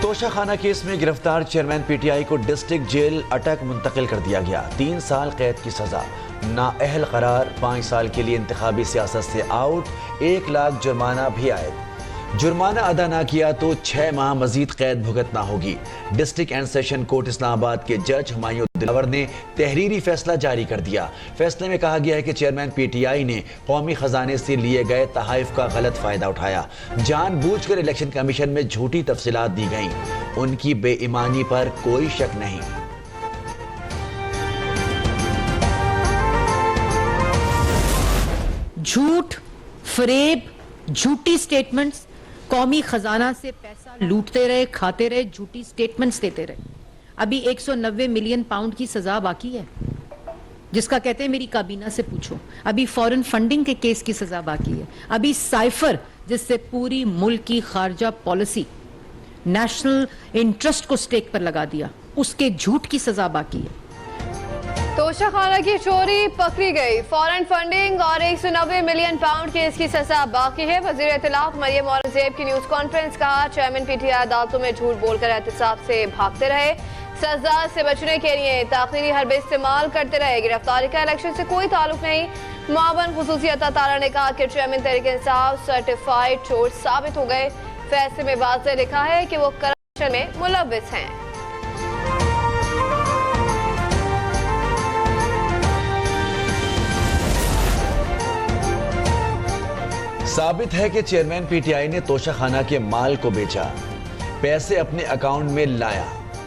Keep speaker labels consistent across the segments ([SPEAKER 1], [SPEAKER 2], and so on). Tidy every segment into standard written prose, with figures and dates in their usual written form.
[SPEAKER 1] Toshakhana case में गिरफ्तार chairman PTI को डिस्ट्रिक्ट जेल अटक मुंतकिल कर दिया गया। 3 साल कैद की सजा, नाअहल करार, 5 साल के लिए इंतखाबी सियासत से आउट, 1 लाख जुर्माना भी आयद। जुर्माना अदा ना किया तो 6 माह मजीद कैद भुगतना होगी। District and session court Islamabad के जज हुमायूं दिलावर ने तहरीरी फैसला जारी कर दिया। फैसले में कहा गया है कि चेयरमैन पीटीआई ने कौमी खजाने से लिए गए तहाइफ का गलत फायदा उठाया। जानबूझकर इलेक्शन कमीशन में झूठी तफसीलात दी गई। उनकी बेईमानी पर कोई शक नहीं।
[SPEAKER 2] झूठ, फरेब, झूठी स्टेटमेंट्स, कौमी खजाना से पैसा लूटते रहे, खाते रहे, झूठी स्टेटमेंट्स देते रहे। अभी 190 मिलियन पाउंड की सजा बाकी है, जिसका कहते हैं मेरी काबीना से पूछो। अभी फॉरेन फंडिंग के केस की सजा बाकी है। अभी साइफर, जिससे पूरी मुल्क की खारजा पॉलिसी, नेशनल इंटरेस्ट को स्टेक पर लगा दिया, उसके झूठ की सजा बाकी है।
[SPEAKER 3] तोशाखाना की चोरी पकड़ी गई, फॉरेन फंडिंग और 190 मिलियन पाउंड की इसकी सजा बाकी है। वजीर इत्तलात मरियम औरंगजेब की न्यूज कॉन्फ्रेंस, कहा चेयरमैन पीटीआई अदालतों में झूठ बोलकर एहतसाब से भागते रहे, सजा से बचने के लिए ताखीरी हरबे इस्तेमाल करते रहे। गिरफ्तारी का इलेक्शन से कोई ताल्लुक नहीं। मुआवन खुसूसी अता तारा ने कहा कि चेयरमैन तहरीक इंसाफ सर्टिफाइड चोर साबित हो गए। फैसले में वाज़ेह लिखा है कि वो करप्शन में मुलव्विस हैं।
[SPEAKER 1] साबित है कि चेयरमैन पीटीआई ने तोशाखाना के माल को बेचा, पैसे अपने अकाउंट में लाया।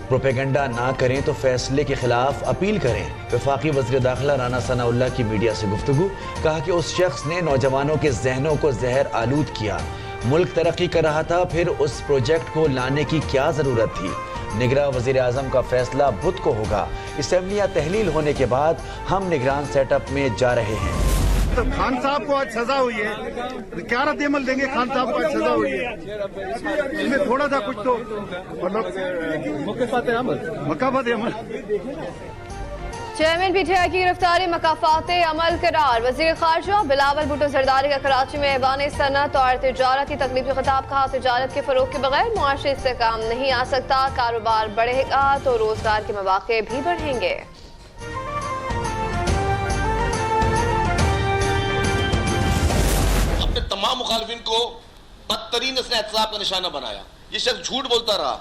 [SPEAKER 1] प्रोपेगेंडा ना करें तो फैसले के खिलाफ अपील करें। वफाकी वज़ीर दाखिला राना सनाउल्लाह की मीडिया से गुफ्तगू, कहा कि उस शख्स ने नौजवानों के जहनों को जहर आलूद किया। मुल्क तरक्की कर रहा था, फिर उस प्रोजेक्ट को लाने की क्या जरूरत थी। निगरां वज़ीर आज़म का फैसला बुध को होगा। असेंबलियां तहलील होने के बाद हम निगरान सेटअप में जा रहे हैं।
[SPEAKER 4] तो खान साहब को आज सजा हुई है, क्या रद्द अमल देंगे? खान साहब को आज सजा हुई है, इसमें थोड़ा सा कुछ तो मतलब मकाफात अमल।
[SPEAKER 3] चेयरमैन पीटीआई की गिरफ्तारी मकाफात अमल करार। वजीर खारजा बिलावल भुट्टो जरदारी का कराची में ऐवान सनत और तिजारती तकलीफ का खिताब, कहा तिजारत के फरोग के बगैर मुआशी इस्तेहकाम नहीं आ सकता। कारोबार बढ़ेगा तो रोजगार के मौके भी बढ़ेंगे।
[SPEAKER 5] तमाम मुखालिफिन को बदतरीन इसने एहतसाब का निशाना बनाया। ये शख्स झूठ बोलता रहा,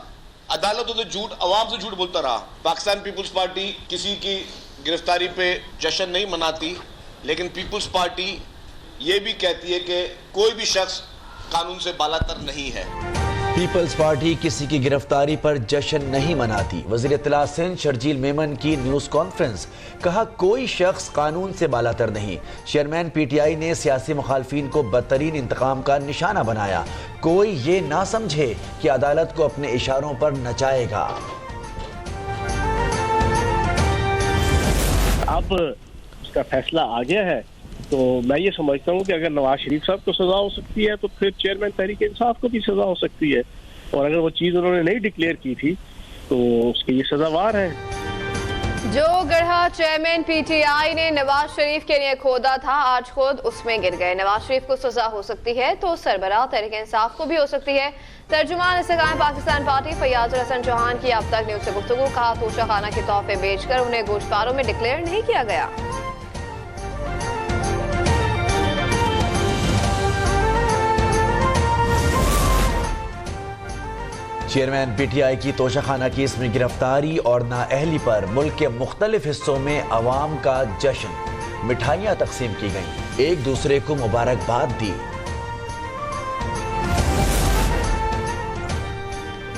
[SPEAKER 5] अदालतों से झूठ, अवाम से झूठ बोलता रहा। पाकिस्तान पीपुल्स पार्टी किसी की गिरफ्तारी पे जश्न नहीं मनाती, लेकिन पीपुल्स पार्टी ये भी कहती है कि कोई भी शख्स कानून से बालातर नहीं है।
[SPEAKER 1] पीपल्स पार्टी किसी की गिरफ्तारी पर जश्न नहीं मनाती। वज़ीर इत्तलात सिंध शर्जील मेमन की न्यूज कॉन्फ्रेंस, कहा कोई शख्स कानून से बालातर नहीं। चेयरमैन पीटीआई ने सियासी मुखालफिन को बदतरीन इंतकाम का निशाना बनाया। कोई ये ना समझे कि अदालत को अपने इशारों पर नचाएगा।
[SPEAKER 6] अब उसका फैसला आ गया है, तो मैं ये समझता हूँ कि अगर नवाज शरीफ साहब को सजा हो सकती है तो फिर चेयरमैन तहरीक इंसाफ को भी सजा हो सकती है। और अगर वो चीज़ उन्होंने नहीं डिक्लेयर की थी तो उसके लिए सजावार है।
[SPEAKER 3] जो गढ़ा चेयरमैन पीटीआई ने नवाज शरीफ के लिए खोदा था, आज खुद उसमें गिर गए। नवाज शरीफ को सजा हो सकती है तो सरबराह तहरीक इंसाफ को भी हो सकती है। तर्जुमान इस्तेकाम पाकिस्तान पार्टी फैयाज हसन चौहान की अब तक न्यूज से गुफ्तगू, कहा तोशाखाना के तोहफे बेचकर उन्हें गोश्तबारों में डिक्लेयर नहीं किया गया।
[SPEAKER 1] चेयरमैन पीटीआई की तोशाखाना केस में गिरफ्तारी और नाअहली पर मुल्क के मुख्तलिफ हिस्सों में अवाम का जश्न, मिठाइयाँ तकसीम की गईं, एक दूसरे को मुबारकबाद दी।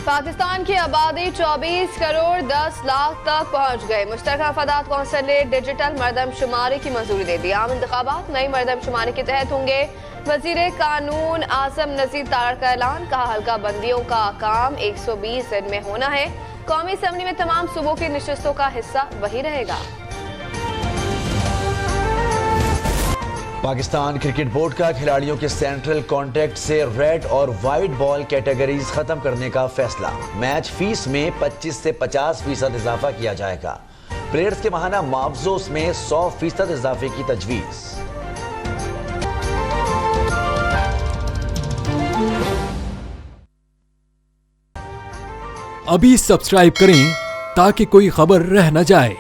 [SPEAKER 3] पाकिस्तान की आबादी 24 करोड़ 10 लाख तक पहुंच गई। मुश्तरका अफादात कौंसिल ने डिजिटल मरदमशुमारी की मंजूरी दे दी। आम इंतखाबात नई मरदमशुमारी के तहत होंगे। वजीर कानून आजम नजीर तारड़ का ऐलान, कहा हल्का बंदियों का काम 120 दिन में होना है। कौमी असेंबली में तमाम सूबों की नशिस्तों का हिस्सा वही रहेगा।
[SPEAKER 1] पाकिस्तान क्रिकेट बोर्ड का खिलाड़ियों के सेंट्रल कॉन्ट्रैक्ट से रेड और वाइट बॉल कैटेगरीज खत्म करने का फैसला। मैच फीस में 25 से 50% इजाफा किया जाएगा। प्लेयर्स के माहाना मुआवजों में 100% इजाफे की तजवीज़।
[SPEAKER 7] अभी सब्सक्राइब करें ताकि कोई खबर रह न जाए।